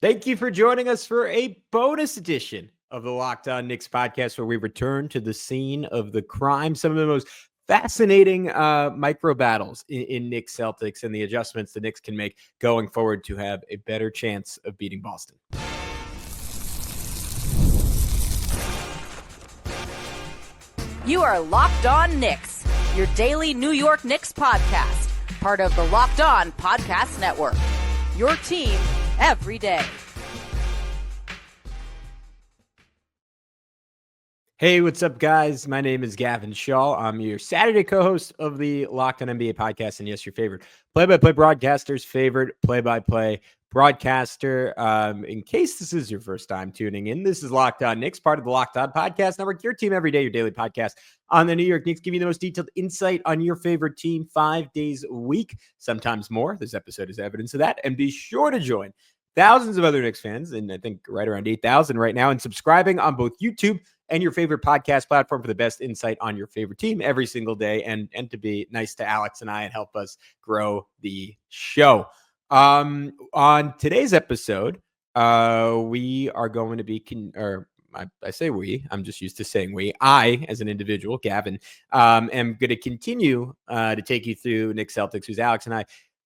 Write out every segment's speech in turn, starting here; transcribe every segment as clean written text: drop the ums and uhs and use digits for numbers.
Thank you for joining us for a bonus edition of the Locked On Knicks podcast, where we return to the scene of the crime, some of the most fascinating micro battles in Knicks-Celtics and the adjustments the Knicks can make going forward to have a better chance of beating Boston. You are Locked On Knicks, your daily New York Knicks podcast, part of the Locked On Podcast Network. Your team every day. Hey, what's up, guys? My name is Gavin Schall. I'm your Saturday co-host of the Locked On NBA podcast, and yes, your favorite play-by-play broadcaster's favorite play-by-play broadcaster. In case this is your first time tuning in, this is Locked On Knicks, part of the Locked On Podcast Network, your team every day, your daily podcast on the New York Knicks, giving you the most detailed insight on your favorite team 5 days a week, sometimes more. This episode is evidence of that, and be sure to join thousands of other Knicks fans, and I think right around 8,000 right now, and subscribing on both YouTube and your favorite podcast platform for the best insight on your favorite team every single day, and to be nice to Alex and I and help us grow the show. On today's episode, we are going to be, I say we, I'm just used to saying we. I, as an individual, Gavin, am going to continue to take you through Knicks-Celtics, who's Alex and I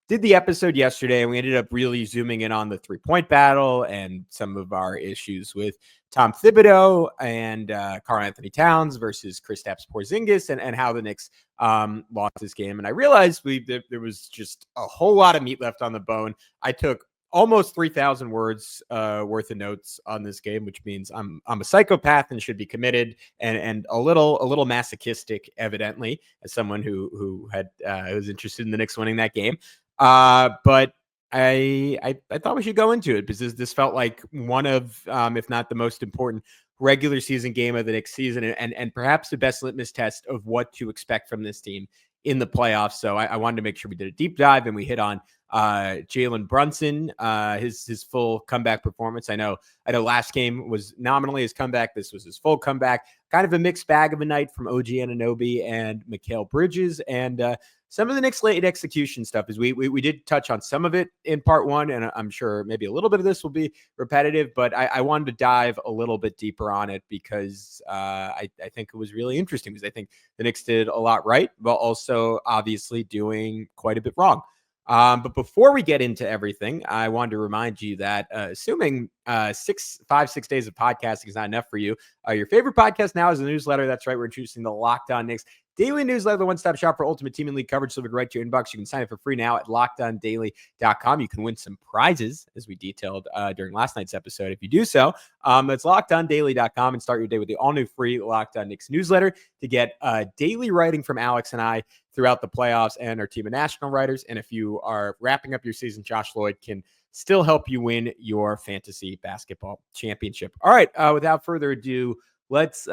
did the episode yesterday, and we ended up really zooming in on the three-point battle and some of our issues with Tom Thibodeau and Karl Anthony Towns versus Kristaps Porzingis, and how the Knicks lost this game. And I realized there was just a whole lot of meat left on the bone. I took almost 3,000 words worth of notes on this game, which means I'm a psychopath and should be committed, and a little masochistic, evidently, as someone who was interested in the Knicks winning that game. But I thought we should go into it because this felt like one of, if not the most important regular season game of the Knicks season, and perhaps the best litmus test of what to expect from this team in the playoffs. So I wanted to make sure we did a deep dive and we hit on Jalen Brunson, his full comeback performance. I know last game was nominally his comeback. This was his full comeback. Kind of a mixed bag of a night from OG Anunoby and Mikal Bridges, and some of the Knicks late execution stuff is we did touch on some of it in part one, and I'm sure maybe a little bit of this will be repetitive, but I wanted to dive a little bit deeper on it because I think it was really interesting, because I think the Knicks did a lot right, but also obviously doing quite a bit wrong. But before we get into everything, I wanted to remind you that assuming 6 days of podcasting is not enough for you, your favorite podcast now is a newsletter. That's right. We're introducing the Locked On Knicks daily newsletter, the one-stop shop for ultimate team and league coverage, delivered right to your inbox. You can sign up for free now at lockedondaily.com. You can win some prizes, as we detailed during last night's episode, if you do so. That's lockedondaily.com, and start your day with the all-new free Locked On Knicks newsletter to get daily writing from Alex and I throughout the playoffs, and our team of national writers. And if you are wrapping up your season, Josh Lloyd can still help you win your fantasy basketball championship. All right, without further ado, let's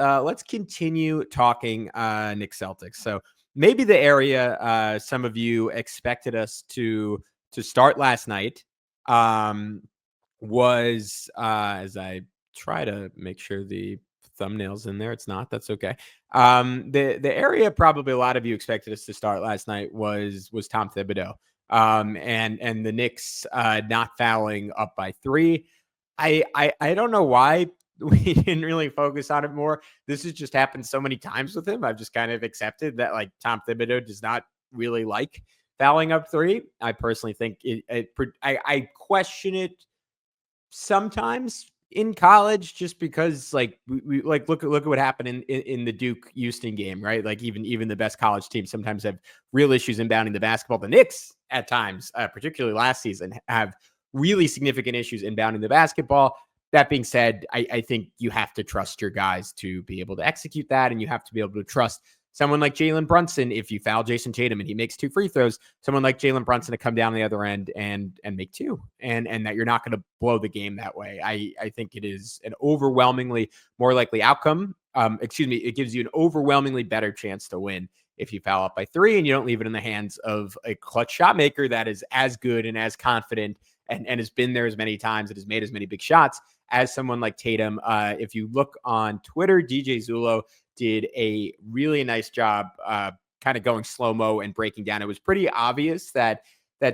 continue talking Knicks-Celtics. So maybe the area some of you expected us to start last night was, as I try to make sure the thumbnails in there, it's not, that's okay. The area probably a lot of you expected us to start last night was Tom Thibodeau, and the Knicks not fouling up by 3. I don't know why we didn't really focus on it more. This has just happened so many times with him. I've just kind of accepted that, like, Tom Thibodeau does not really like fouling up 3. I personally think I question it sometimes in college, just because, like, we like look at what happened in the Duke Houston game, right? Like, even the best college teams sometimes have real issues inbounding the basketball. The Knicks at times, particularly last season, have really significant issues inbounding the basketball. That being said, I think you have to trust your guys to be able to execute that, and you have to be able to trust someone like Jalen Brunson. If you foul Jason Tatum and he makes 2 free throws, someone like Jalen Brunson to come down the other end and make 2, and that you're not going to blow the game that way. I think it is an overwhelmingly more likely outcome. It gives you an overwhelmingly better chance to win if you foul up by 3 and you don't leave it in the hands of a clutch shot maker that is as good and as confident and has been there as many times and has made as many big shots as someone like Tatum. If you look on Twitter, DJ Zulo did a really nice job kind of going slow-mo and breaking down. It was pretty obvious that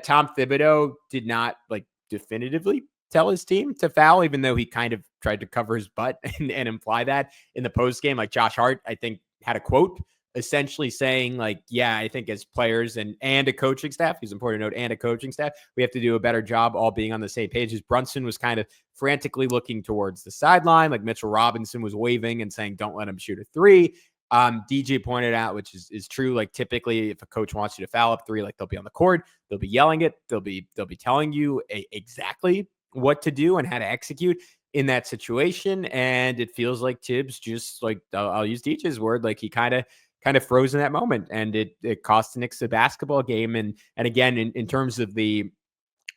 Tom Thibodeau did not, like, definitively tell his team to foul, even though he kind of tried to cover his butt and imply that in the post game. Like Josh Hart, I think, had a quote essentially saying like, yeah, I think as players and a coaching staff, it's important to note, and a coaching staff, we have to do a better job all being on the same page. As Brunson was kind of frantically looking towards the sideline, like Mitchell Robinson was waving and saying, don't let him shoot a three. DJ pointed out, which is true. Like typically if a coach wants you to foul up three, like they'll be on the court, they'll be yelling it. They'll be telling you exactly what to do and how to execute in that situation. And it feels like Tibbs just like, I'll use DJ's word, like he kind of froze in that moment, and it cost the Knicks a basketball game. And again, in terms of the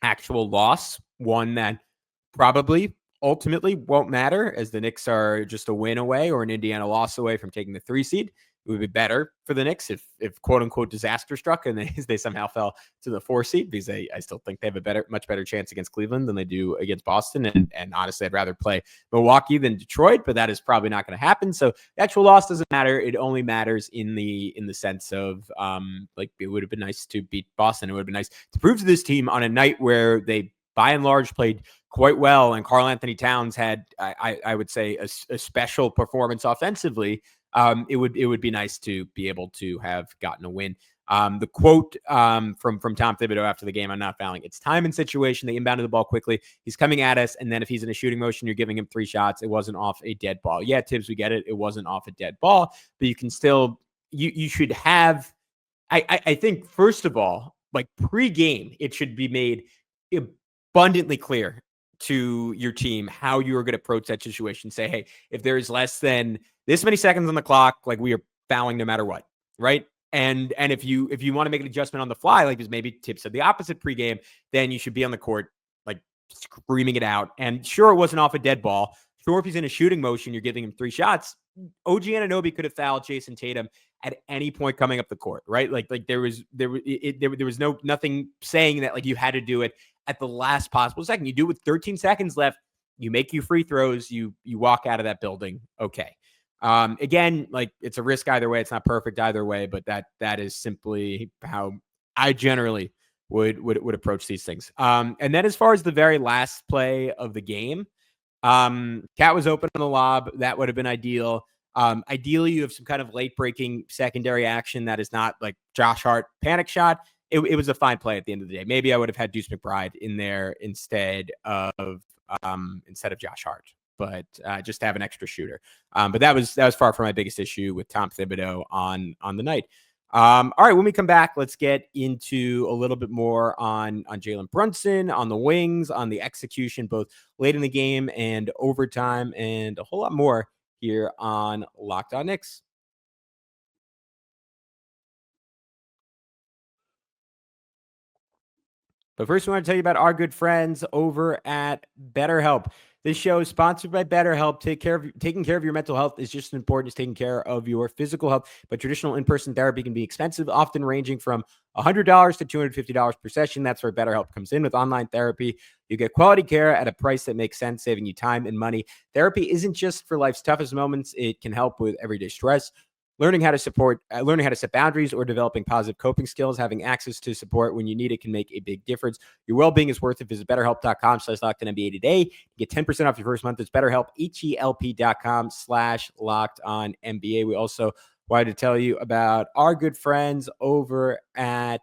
actual loss, one that probably ultimately won't matter, as the Knicks are just a win away or an Indiana loss away from taking the 3 seed. It would be better for the Knicks if quote unquote disaster struck and they somehow fell to the 4 seed, because I still think they have a much better chance against Cleveland than they do against Boston. And honestly, I'd rather play Milwaukee than Detroit, but that is probably not going to happen. So the actual loss doesn't matter. It only matters in the sense of like it would have been nice to beat Boston. It would have been nice to prove to this team on a night where they by and large played quite well, and Karl Anthony Towns had I would say a special performance offensively. It would be nice to be able to have gotten a win. The quote from Tom Thibodeau after the game, I'm not fouling. It's time and situation. They inbounded the ball quickly. He's coming at us, and then if he's in a shooting motion, you're giving him 3 shots. It wasn't off a dead ball. Yeah, Tibbs, we get it. It wasn't off a dead ball, but you can still you should have. I think first of all, like pre-game, it should be made abundantly clear to your team how you are going to approach that situation. Say, hey, if there is less than this many seconds on the clock, like we are fouling no matter what, right? And if you want to make an adjustment on the fly, like because maybe Tibbs said the opposite pregame, then you should be on the court like screaming it out. And sure, it wasn't off a dead ball. Sure, if he's in a shooting motion, you're giving him 3 shots. OG Anunoby could have fouled Jason Tatum at any point coming up the court, right? Like there was nothing saying that like you had to do it at the last possible second. You do it with 13 seconds left. You make your free throws. You walk out of that building. Okay. Again, like it's a risk either way. It's not perfect either way, but that is simply how I generally would approach these things. And then as far as the very last play of the game, Cat was open on the lob. That would have been ideal. Ideally, you have some kind of late breaking secondary action that is not like Josh Hart panic shot. It was a fine play at the end of the day. Maybe I would have had Deuce McBride in there instead of Josh Hart, but just to have an extra shooter. But that was far from my biggest issue with Tom Thibodeau on the night. All right, when we come back, let's get into a little bit more on Jalen Brunson, on the wings, on the execution, both late in the game and overtime, and a whole lot more here on Locked On Knicks. But first, we want to tell you about our good friends over at BetterHelp. This show is sponsored by BetterHelp. Taking care of your mental health is just as important as taking care of your physical health. But traditional in-person therapy can be expensive, often ranging from $100 to $250 per session. That's where BetterHelp comes in. With online therapy, you get quality care at a price that makes sense, saving you time and money. Therapy isn't just for life's toughest moments. It can help with everyday stress. Learning how to set boundaries, or developing positive coping skills. Having access to support when you need it can make a big difference. Your well-being is worth it. Visit BetterHelp.com/LockedOnNBA today. Get 10% off your first month. It's BetterHelp, HELP.com/LockedOnNBA. We also wanted to tell you about our good friends over at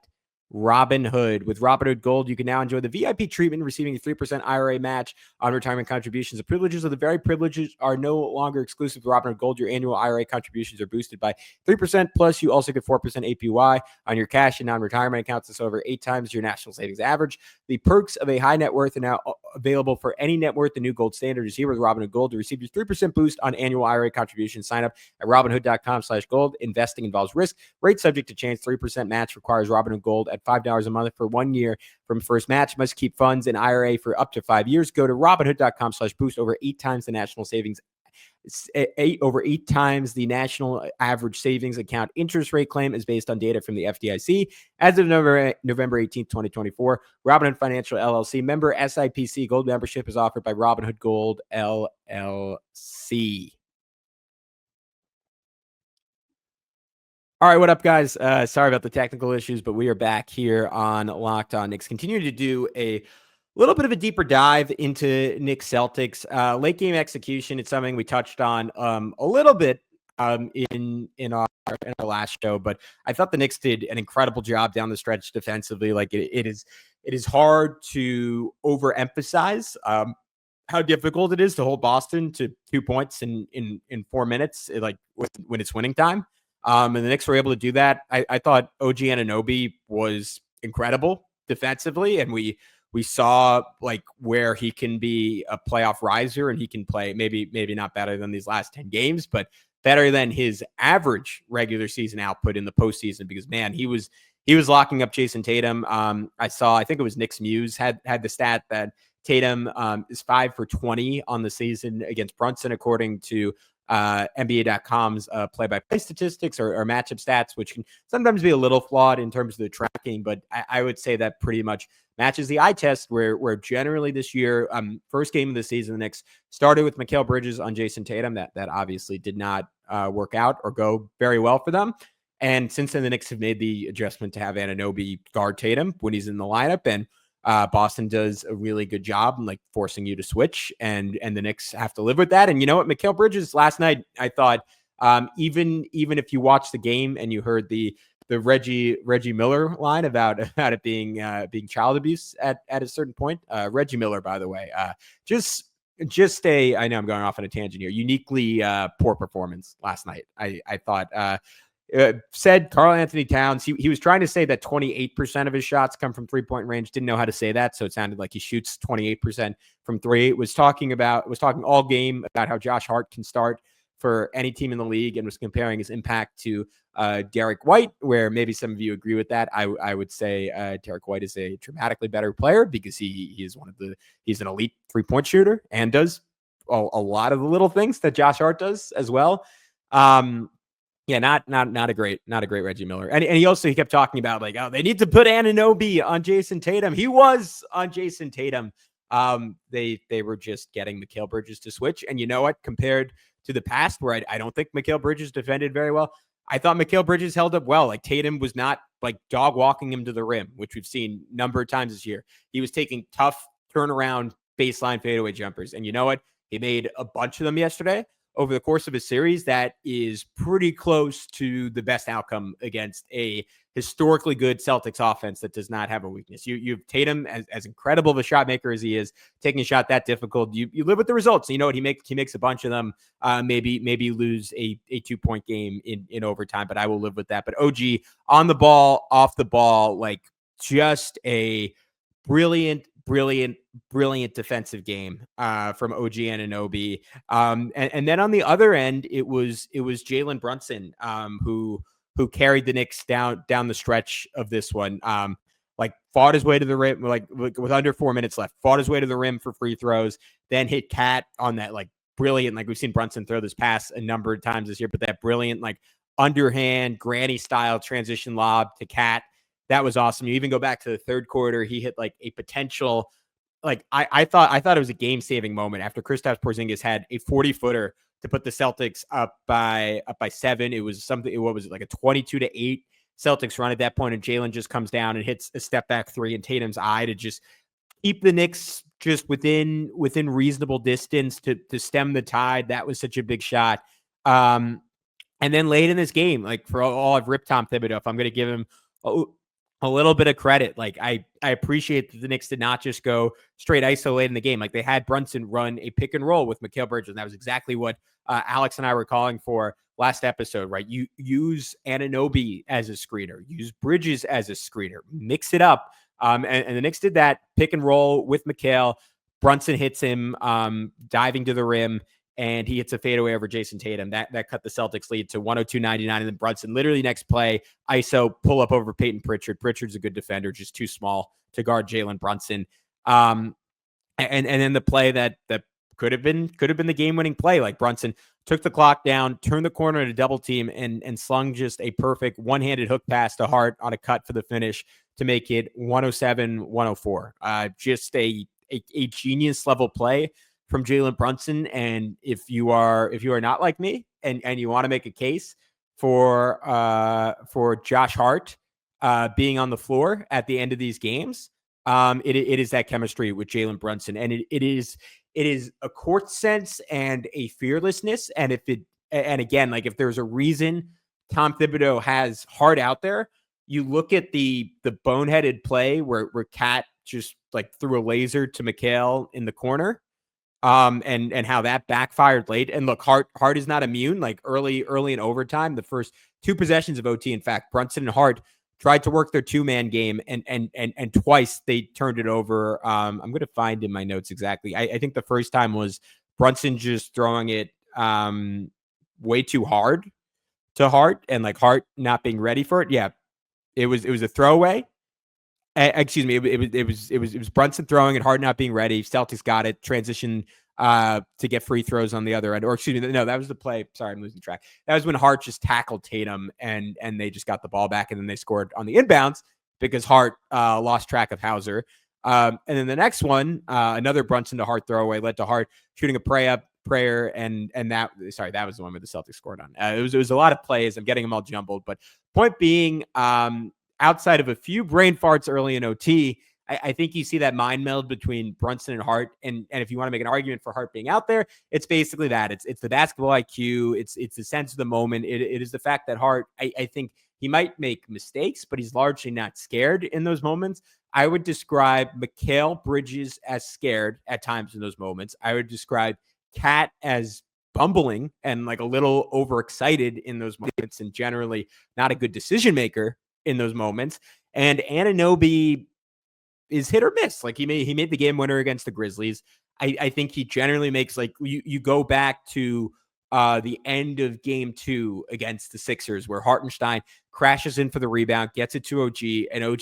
Robinhood. With Robinhood Gold, you can now enjoy the VIP treatment, receiving a 3% IRA match on retirement contributions. The privileges of the very privileges are no longer exclusive to Robinhood Gold. Your annual IRA contributions are boosted by 3%. Plus, you also get 4% APY on your cash and non-retirement accounts. That's over 8 times your national savings average. The perks of a high net worth are now available for any net worth. The new gold standard is here with Robinhood Gold. To receive your 3% boost on annual IRA contributions, sign up at Robinhood.com/gold. Investing involves risk. Rate subject to change. 3% match requires Robinhood Gold at $5 a month for 1 year from first match. Must keep funds in IRA for up to 5 years. Go to Robinhood.com/boost. Over 8 times the national savings. Over 8 times the national average savings account interest rate claim is based on data from the FDIC. As of November 18th, 2024, Robinhood Financial LLC member SIPC Gold membership is offered by Robinhood Gold LLC. All right, what up, guys? Sorry about the technical issues, but we are back here on Locked On Knicks. Continue to do a little bit of a deeper dive into Knicks-Celtics. Late game execution, it's something we touched on a little bit in our last show, but I thought the Knicks did an incredible job down the stretch defensively. Like it is hard to overemphasize how difficult it is to hold Boston to 2 points in 4 minutes, like when it's winning time. And the Knicks were able to do that. I thought OG Anunoby was incredible defensively, and we saw like where he can be a playoff riser, and he can play maybe not better than these last 10 games, but better than his average regular season output in the postseason, because man, he was locking up Jason Tatum. I think it was Knicks Muse had the stat that Tatum is 5 for 20 on the season against Brunson, according to NBA.com's play-by-play statistics or matchup stats, which can sometimes be a little flawed in terms of the tracking, but I would say that pretty much matches the eye test, where generally this year, first game of the season, the Knicks started with Mikal Bridges on Jason Tatum. That obviously did not work out or go very well for them. And since then, the Knicks have made the adjustment to have Anunoby guard Tatum when he's in the lineup, and Boston does a really good job in like forcing you to switch, and the Knicks have to live with that. And you know what, Mikal Bridges last night, I thought, even if you watch the game and you heard the Reggie Miller line about it being child abuse at a certain point, Reggie Miller, by the way, just I know I'm going off on a tangent here, uniquely poor performance last night. I thought. Said Karl Anthony Towns, he was trying to say that 28% of his shots come from 3-point range. Didn't know how to say that, so it sounded like he shoots 28% from three. Was talking all game about how Josh Hart can start for any team in the league, and was comparing his impact to Derek White, where maybe some of you agree with that. I would say Derek White is a dramatically better player because he's an elite 3-point shooter and does a lot of the little things that Josh Hart does as well. Yeah, not a great Reggie Miller. And he kept talking about like, oh, they need to put Anunoby on Jason Tatum. He was on Jason Tatum. They were just getting Mikal Bridges to switch. And you know what? Compared to the past, where I don't think Mikal Bridges defended very well, I thought Mikal Bridges held up well. Like Tatum was not like dog walking him to the rim, which we've seen a number of times this year. He was taking tough turnaround baseline fadeaway jumpers. And you know what? He made a bunch of them yesterday. Over the course of a series, that is pretty close to the best outcome against a historically good Celtics offense that does not have a weakness. You have Tatum, as incredible of a shot maker as he is, taking a shot that difficult. You live with the results. You know what, he makes a bunch of them. Maybe lose a 2-point game in overtime, but I will live with that. But OG on the ball, off the ball, like just a brilliant defensive game from OG Anunoby. And then on the other end, it was Jalen Brunson who carried the Knicks down the stretch of this one. Like fought his way to the rim, like with under 4 minutes left, fought his way to the rim for free throws, then hit Cat on that like brilliant, like we've seen Brunson throw this pass a number of times this year, but that brilliant like underhand granny style transition lob to Cat. That was awesome. You even go back to the third quarter, he hit like a potential, like I thought it was a game-saving moment after Kristaps Porzingis had a 40-footer to put the Celtics up by 7. It was something, what was it, like a 22-8 Celtics run at that point, and Jalen just comes down and hits a step back 3 in Tatum's eye to just keep the Knicks just within reasonable distance to stem the tide. That was such a big shot. And then late in this game, like for all I've ripped Tom Thibodeau, if I'm going to give him a little bit of credit, like I appreciate that the Knicks did not just go straight isolate in the game. Like they had Brunson run a pick and roll with Mikal Bridges, and that was exactly what Alex and I were calling for last episode, right? You use Anunoby as a screener, use Bridges as a screener, mix it up. And the Knicks did that pick and roll with Mikal. Brunson hits him diving to the rim, and he hits a fadeaway over Jason Tatum. That cut the Celtics lead to 102-99, and then Brunson literally next play, ISO, pull up over Peyton Pritchard. Pritchard's a good defender, just too small to guard Jalen Brunson. And then the play that could have been the game-winning play, like Brunson took the clock down, turned the corner in a double team, and slung just a perfect one-handed hook pass to Hart on a cut for the finish to make it 107-104. Just a genius level play from Jalen Brunson. And if you are not like me and you want to make a case for Josh Hart being on the floor at the end of these games, It is that chemistry with Jalen Brunson, and it is a court sense and a fearlessness. And again, like if there's a reason Tom Thibodeau has Hart out there, you look at the boneheaded play where Cat just like threw a laser to Mikal in the corner, and how that backfired late. And look, Hart is not immune. Like early in overtime, the first two possessions of OT, in fact, Brunson and Hart tried to work their 2-man game, and twice they turned it over. I'm going to find in my notes exactly. I think the first time was Brunson just throwing it way too hard to Hart, and like Hart not being ready for it. Yeah, it was a throwaway. Excuse me. It was Brunson throwing and Hart not being ready. Celtics got it. Transition to get free throws on the other end. Or excuse me, no, that was the play. Sorry, I'm losing track. That was when Hart just tackled Tatum and they just got the ball back, and then they scored on the inbounds because Hart lost track of Hauser. And then the next one, another Brunson to Hart throwaway led to Hart shooting a prayer, and that was the one where the Celtics scored on. It was a lot of plays. I'm getting them all jumbled, but point being, outside of a few brain farts early in OT, I think you see that mind meld between Brunson and Hart. And if you want to make an argument for Hart being out there, it's basically that. It's the basketball IQ. It's the sense of the moment. It is the fact that Hart, I think he might make mistakes, but he's largely not scared in those moments. I would describe Mikal Bridges as scared at times in those moments. I would describe Cat as bumbling and like a little overexcited in those moments, and generally not a good decision maker in those moments. And Anunoby is hit or miss. Like he made the game winner against the Grizzlies. I think he generally makes, like, you go back to the end of game 2 against the Sixers where Hartenstein crashes in for the rebound, gets it to OG, and OG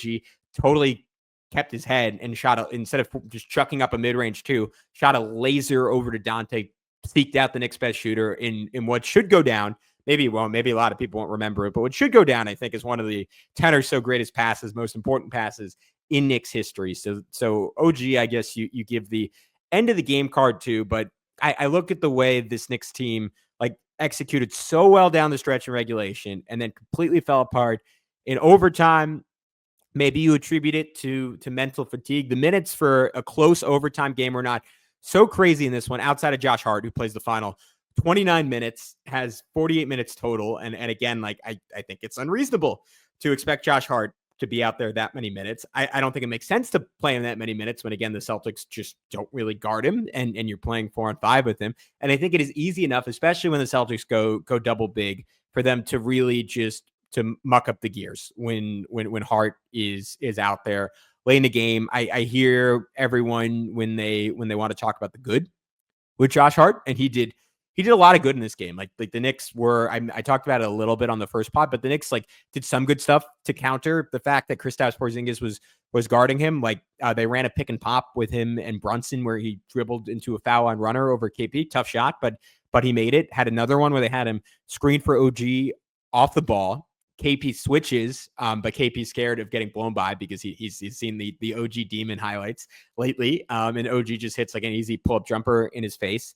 totally kept his head and instead of just chucking up a mid-range 2, shot a laser over to Dante, seeked out the Knicks' best shooter in what should go down. Maybe it won't. Maybe a lot of people won't remember it, but what should go down, I think, is one of the 10 or so greatest passes, most important passes in Knicks history. So OG, I guess you give the end of the game card to, but I look at the way this Knicks team like executed so well down the stretch in regulation and then completely fell apart in overtime. Maybe you attribute it to mental fatigue. The minutes for a close overtime game were not so crazy in this one, outside of Josh Hart, who plays the final 29 minutes, has 48 minutes total. And again, like I think it's unreasonable to expect Josh Hart to be out there that many minutes. I don't think it makes sense to play him that many minutes when, again, the Celtics just don't really guard him and you're playing 4-on-5 with him. And I think it is easy enough, especially when the Celtics go double big, for them to really just to muck up the gears when Hart is out there late in the game. I hear everyone when they want to talk about the good with Josh Hart, and he did a lot of good in this game. Like the Knicks were, I talked about it a little bit on the first pod, but the Knicks like did some good stuff to counter the fact that Kristaps Porzingis was guarding him. Like they ran a pick and pop with him and Brunson where he dribbled into a foul on runner over KP. Tough shot, but he made it. Had another one where they had him screen for OG off the ball. KP switches, but KP's scared of getting blown by because he's seen the OG demon highlights lately. And OG just hits like an easy pull-up jumper in his face.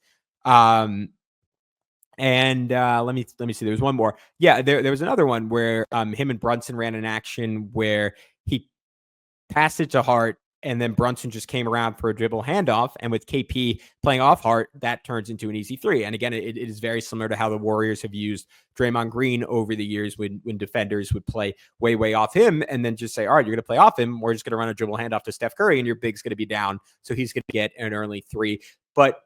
And let me see. There was one more. Yeah, there was another one where him and Brunson ran an action where he passed it to Hart, and then Brunson just came around for a dribble handoff. And with KP playing off Hart, that turns into an easy 3. And again, it is very similar to how the Warriors have used Draymond Green over the years when defenders would play way off him and then just say, all right, you're going to play off him. We're just going to run a dribble handoff to Steph Curry, and your big's going to be down. So he's going to get an early 3. But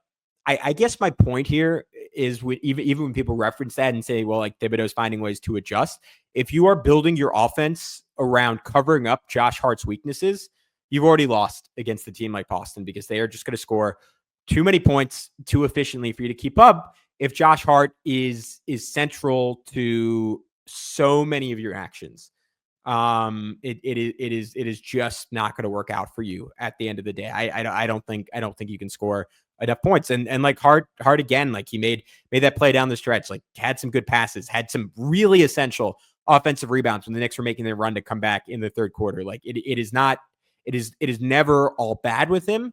I guess my point here is even when people reference that and say, well, like Thibodeau's finding ways to adjust, if you are building your offense around covering up Josh Hart's weaknesses, you've already lost against a team like Boston because they are just going to score too many points too efficiently for you to keep up if Josh Hart is central to so many of your actions. It is just not going to work out for you at the end of the day. I don't think you can score enough points. And like Hart again, like he made that play down the stretch, like had some good passes, had some really essential offensive rebounds when the Knicks were making their run to come back in the third quarter. Like it is never all bad with him.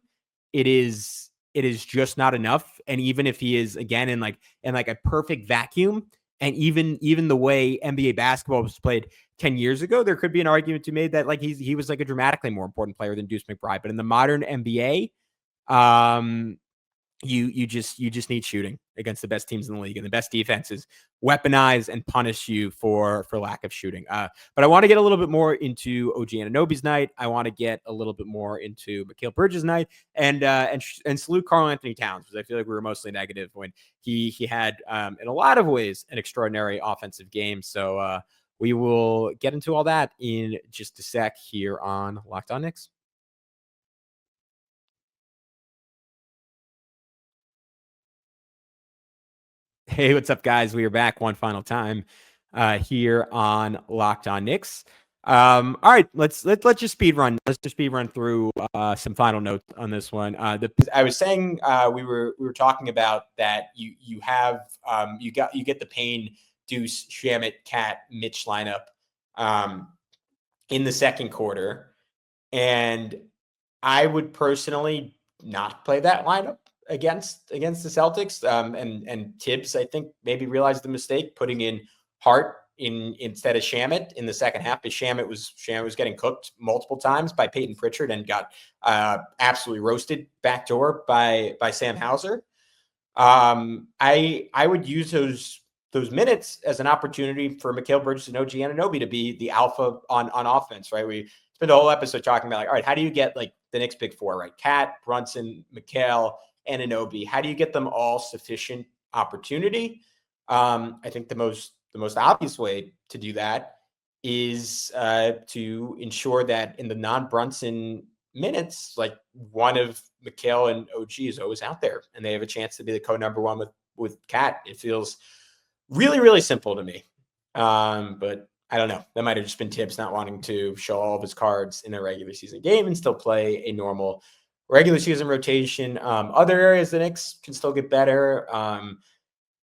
It is just not enough. And even if he is again in like a perfect vacuum, and even the way NBA basketball was played 10 years ago, there could be an argument to be made that like he was like a dramatically more important player than Deuce McBride. But in the modern NBA, you just need shooting against the best teams in the league, and the best defenses weaponize and punish you for lack of shooting. But I want to get a little bit more into OG Anunoby's night. I want to get a little bit more into Mikal Bridges' night, and salute Karl Anthony Towns, because I feel like we were mostly negative when he had in a lot of ways an extraordinary offensive game. So we will get into all that in just a sec here on Locked On Knicks. Hey, what's up, guys? We are back one final time here on Locked On Knicks. All right, let's just speed run. Let's just speed run through some final notes on this one. I was saying we were talking about that you get the Payne, Deuce, Shamet, Cat, Mitch lineup in the second quarter, and I would personally not play that lineup against the Celtics. And Tibbs, I think, maybe realized the mistake putting in Hart instead of Shamet in the second half, because Shamet was getting cooked multiple times by Peyton Pritchard and got absolutely roasted backdoor by Sam Hauser. I would use those minutes as an opportunity for Mikal Bridges and OG Anunoby to be the alpha on offense, right? We spent the whole episode talking about, like, all right, how do you get like the Knicks big four, right? Cat, Brunson, Mikal, Anunoby. How do you get them all sufficient opportunity? I think the most obvious way to do that is to ensure that in the non-Brunson minutes, like one of Mikal and OG is always out there, and they have a chance to be the co-number one with Cat. It feels really, really simple to me. But I don't know. That might have just been Tibbs not wanting to show all of his cards in a regular season game and still play a normal regular season rotation. Other areas the Knicks can still get better.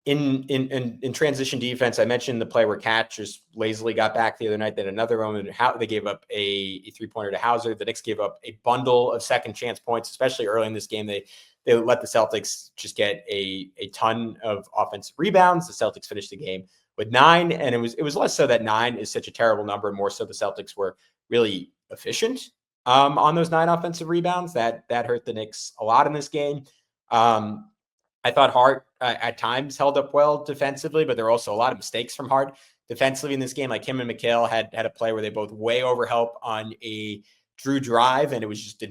In transition defense, I mentioned the play where Cat just lazily got back the other night. Then another moment, how they gave up a 3-pointer to Hauser. The Knicks gave up a bundle of second chance points, especially early in this game. They let the Celtics just get a ton of offensive rebounds. The Celtics finished the game with 9, and it was less so that 9 is such a terrible number, and more so the Celtics were really efficient on those 9 offensive rebounds. That hurt the Knicks a lot in this game. I thought Hart at times held up well defensively, but there were also a lot of mistakes from Hart defensively in this game. Like him and Mikal had a play where they both way overhelp on a Drew drive, and it was just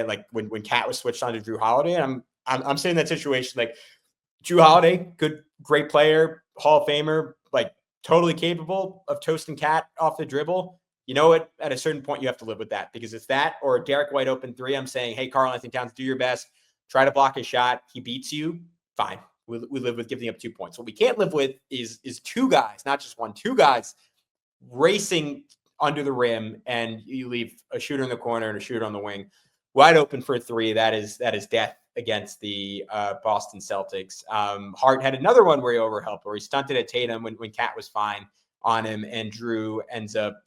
like when Cat was switched on to Drew Holiday. And I'm saying that situation, like Drew Holiday, great player, Hall of Famer, like totally capable of toasting Cat off the dribble. You know what? At a certain point, you have to live with that, because it's that or Derek White open 3. I'm saying, hey, Karl Anthony Towns, do your best. Try to block his shot. He beats you. Fine. We live with giving up 2 points. What we can't live with is 2 guys, not just one, 2 guys racing under the rim, and you leave a shooter in the corner and a shooter on the wing wide open for a 3. That is death against the Boston Celtics. Hart had another one where he overhelped, where he stunted at Tatum when Cat was fine on him, and Drew ends up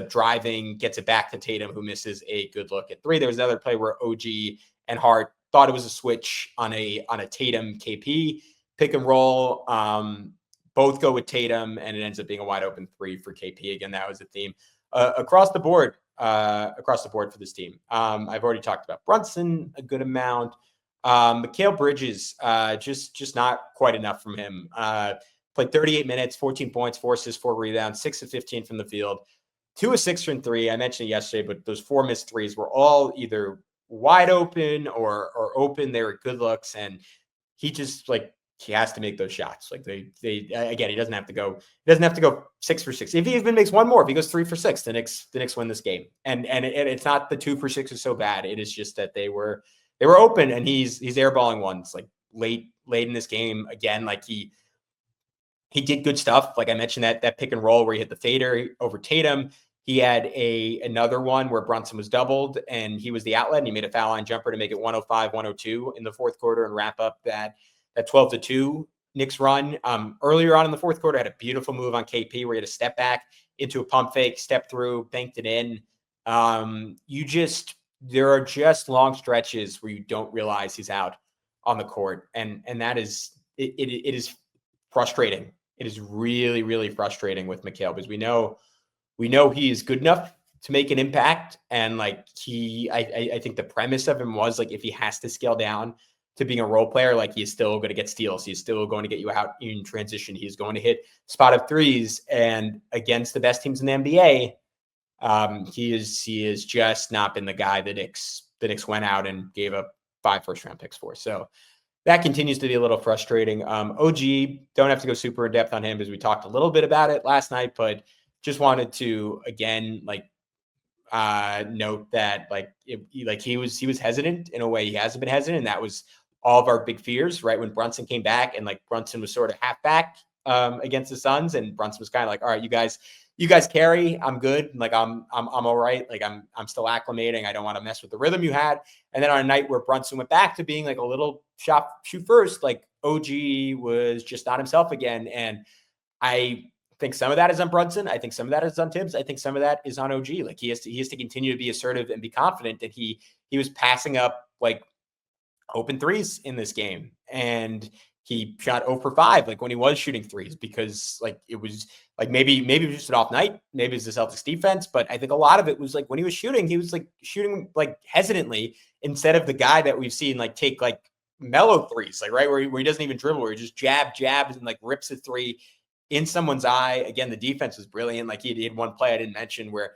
driving, gets it back to Tatum, who misses a good look at 3. There was another play where OG and Hart thought it was a switch on a Tatum KP pick and roll. Both go with Tatum, and it ends up being a wide open 3 for KP. Again, that was a theme across the board for this team. I've already talked about Brunson a good amount. Mikal Bridges, just not quite enough from him. Played 38 minutes, 14 points, 4 assists, 4 rebounds, 6 of 15 from the field, 2 of 6 from 3. I mentioned it yesterday, but those 4 missed threes were all either wide open or open. They were good looks, and he just he has to make those shots. Like they again, he doesn't have to go 6 for 6. If he even makes one more, if he goes 3 for 6, the Knicks win this game. And it's not the 2 for 6 is so bad. It is just that they were open, and he's airballing ones like late in this game. Again, like he did good stuff. Like I mentioned, that pick and roll where he hit the fader over Tatum. He had another one where Brunson was doubled, and he was the outlet, and he made a foul line jumper to make it 105-102 in the fourth quarter and wrap up that 12-2 Knicks run. Earlier on in the fourth quarter, had a beautiful move on KP where he had a step back into a pump fake, step through, banked it in. There are just long stretches where you don't realize he's out on the court, and that is it is frustrating. It is really, really frustrating with Mikal, because we know we know he is good enough to make an impact. And like I think the premise of him was like, if he has to scale down to being a role player, like he's still going to get steals. He's still going to get you out in transition. He's going to hit spot up threes. And against the best teams in the NBA, he is just not been the guy the Knicks went out and gave up 5 first-round picks for. So that continues to be a little frustrating. OG, don't have to go super in depth on him because we talked a little bit about it last night, but just wanted to again note that he was hesitant in a way he hasn't been hesitant, and that was all of our big fears, right? When Brunson came back and like Brunson was sort of halfback against the Suns, and Brunson was kind of like, all right, you guys carry, I'm good. Like I'm all right. Like I'm still acclimating. I don't want to mess with the rhythm you had. And then on a night where Brunson went back to being like a little shoot first, like OG was just not himself again. And I think some of that is on Brunson. I think some of that is on Tibbs. I think some of that is on OG. Like he has to continue to be assertive and be confident that he was passing up like open threes in this game. And he shot 0 for 5, like when he was shooting threes, because like it was like maybe it was just an off night, maybe it's the Celtics defense, but I think a lot of it was like when he was shooting like hesitantly instead of the guy that we've seen like take like mellow threes, like right where he doesn't even dribble, where he just jabs and like rips a three in someone's eye. Again, the defense was brilliant. Like he had one play I didn't mention where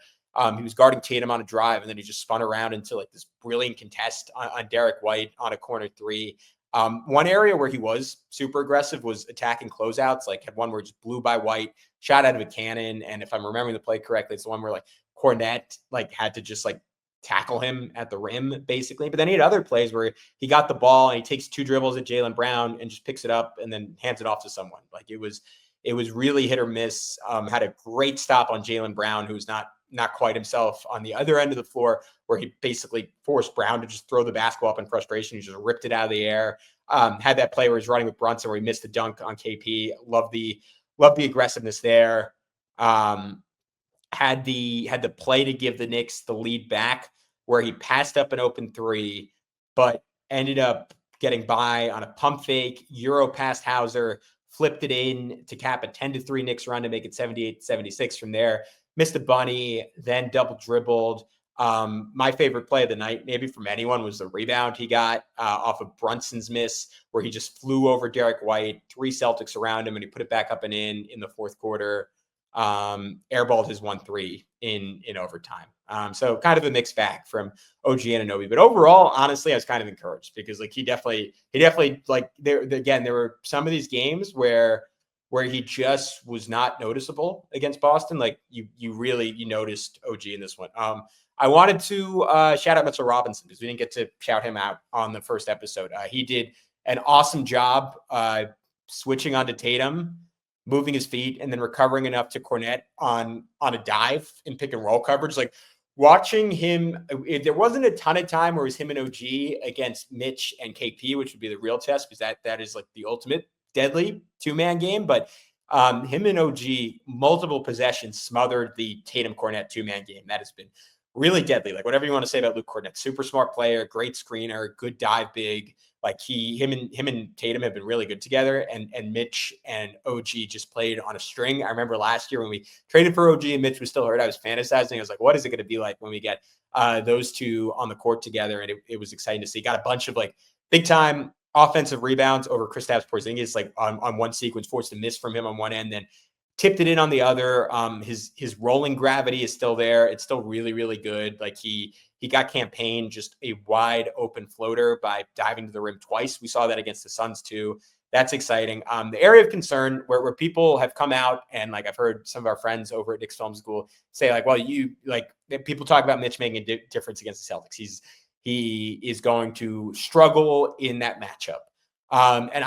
he was guarding Tatum on a drive, and then he just spun around into like this brilliant contest on Derek White on a corner three. One area where he was super aggressive was attacking closeouts, like had one where it just blew by White, shot out of a cannon. And if I'm remembering the play correctly, it's the one where like Cornette like had to just like tackle him at the rim basically. But then he had other plays where he got the ball and he takes 2 dribbles at Jalen Brown and just picks it up and then hands it off to someone. Like it was really hit or miss. Had a great stop on Jalen Brown, who's not quite himself on the other end of the floor, where he basically forced Brown to just throw the basketball up in frustration. He just ripped it out of the air. Had that play where he's running with Brunson where he missed the dunk on KP. Love the aggressiveness there. Had the play to give the Knicks the lead back where he passed up an open three, but ended up getting by on a pump fake, Euro past Hauser, flipped it in to cap a 10-3 Knicks run to make it 78-76 from there. Missed a bunny, then double dribbled. My favorite play of the night, maybe from anyone, was the rebound he got off of Brunson's miss, where he just flew over Derek White, 3 Celtics around him, and he put it back up and in the fourth quarter. Airballed his 1-3 in overtime. So kind of a mixed bag from OG Anunoby, but overall, honestly, I was kind of encouraged because like he definitely like there were some of these games where he just was not noticeable against Boston. Like you noticed OG in this one. I wanted to shout out Mitchell Robinson because we didn't get to shout him out on the first episode. He did an awesome job switching onto Tatum, moving his feet, and then recovering enough to Cornette on a dive in pick and roll coverage. Like watching him, there wasn't a ton of time where it was him and OG against Mitch and KP, which would be the real test because that is like the ultimate deadly 2-man game. But him and OG, multiple possessions smothered the Tatum Cornette 2-man game. That has been really deadly. Like whatever you want to say about Luke Cornette, super smart player, great screener, good dive big. Like him and Tatum have been really good together, and Mitch and OG just played on a string. I remember last year when we traded for OG and Mitch was still hurt, I was fantasizing. I was like, what is it going to be like when we get those two on the court together? And it was exciting to see. Got a bunch of like big time offensive rebounds over Kristaps Porzingis, like on one sequence, forced a miss from him on one end, then tipped it in on the other. His rolling gravity is still there. It's still really, really good. Like he got campaigned just a wide open floater by diving to the rim twice. We saw that against the Suns too. That's exciting. The area of concern where people have come out and like I've heard some of our friends over at Knicks Film School say like, well, people talk about Mitch making a difference against the Celtics. He is going to struggle in that matchup. And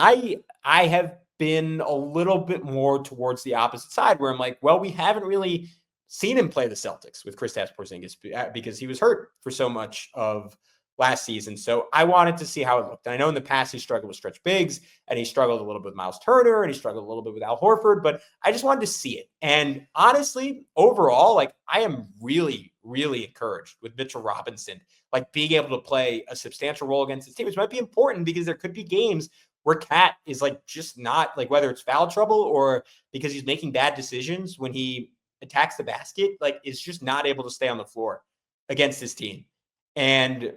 I have been a little bit more towards the opposite side where I'm like, well, we haven't really seen him play the Celtics with Kristaps Porzingis because he was hurt for so much of last season. So I wanted to see how it looked. And I know in the past he struggled with stretch bigs and he struggled a little bit with Miles Turner and he struggled a little bit with Al Horford, but I just wanted to see it. And honestly, overall, like I am really, really encouraged with Mitchell Robinson, like being able to play a substantial role against his team, which might be important because there could be games where Cat is like just not like whether it's foul trouble or because he's making bad decisions when he attacks the basket, like is just not able to stay on the floor against this team. And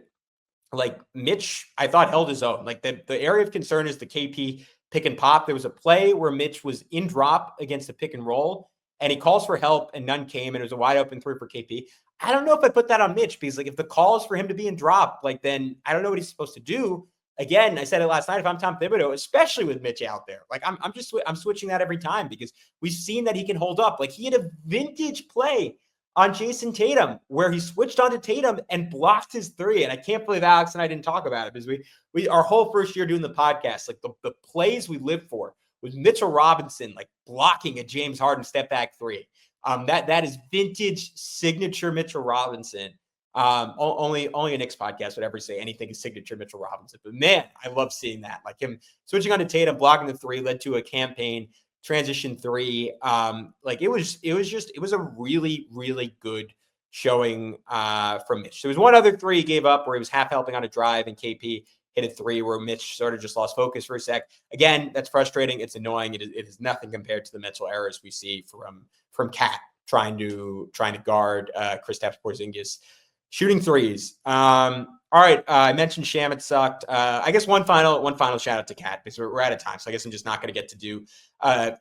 like Mitch, I thought held his own. Like the area of concern is the KP pick and pop. There was a play where Mitch was in drop against a pick and roll, and he calls for help and none came, and it was a wide open three for KP. I don't know if I put that on Mitch, because like if the call is for him to be in drop, like then I don't know what he's supposed to do. Again, I said it last night, if I'm Tom Thibodeau, especially with Mitch out there, like I'm switching that every time, because we've seen that he can hold up. Like he had a vintage play on Jason Tatum where he switched onto Tatum and blocked his three. And I can't believe Alex and I didn't talk about it, because we our whole first year doing the podcast, like the plays we lived for was Mitchell Robinson, like blocking a James Harden step back three. That is vintage signature Mitchell Robinson. Only a Knicks podcast would ever say anything is signature Mitchell Robinson. But man, I love seeing that. Like him switching onto Tatum, blocking the three led to a campaign transition three. Like it was a really, really good showing from Mitch. There was one other three he gave up where he was half helping on a drive, and KP hit a three where Mitch sort of just lost focus for a sec. Again, that's frustrating. It's annoying. It is nothing compared to the mental errors we see from Cat trying to guard Kristaps Porzingis shooting threes. All right. I mentioned Shamet sucked. I guess one final shout out to Cat, because we're out of time. So I guess I'm just not going to get to do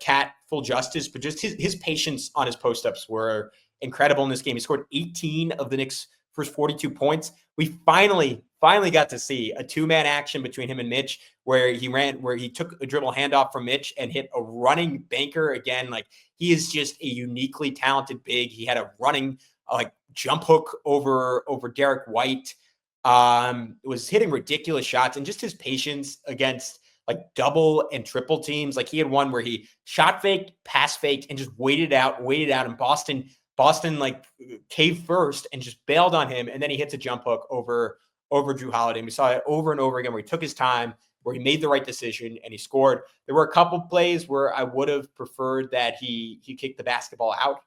Cat full justice, but just his patience on his post-ups were incredible in this game. He scored 18 of the Knicks' first 42 points. We finally got to see a two-man action between him and Mitch, where he took a dribble handoff from Mitch and hit a running banker again. Like he is just a uniquely talented big. He had a running like jump hook over Derek White. Was hitting ridiculous shots, and just his patience against like double and triple teams. Like he had one where he shot faked, pass faked, and just waited out. And Boston like caved first and just bailed on him. And then he hits a jump hook over Drew Holiday. And we saw it over and over again where he took his time, where he made the right decision and he scored. There were a couple plays where I would have preferred that he kicked the basketball out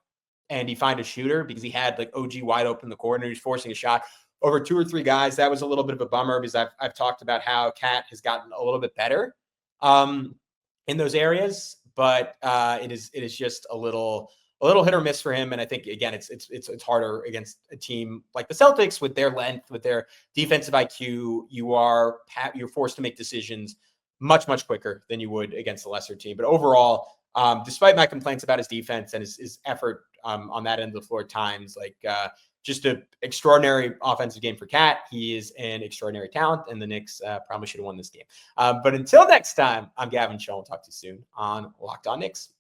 and he find a shooter, because he had like OG wide open in the corner. He's forcing a shot over two or three guys. That was a little bit of a bummer, because I've talked about how Cat has gotten a little bit better in those areas, but it is just a little hit or miss for him. And I think again, it's harder against a team like the Celtics with their length, with their defensive IQ. You're forced to make decisions much quicker than you would against a lesser team. But overall, despite my complaints about his defense and his effort on that end of the floor at times, like just an extraordinary offensive game for Cat. He is an extraordinary talent, and the Knicks probably should have won this game. But until next time, I'm Gavin Schall. We'll talk to you soon on Locked On Knicks.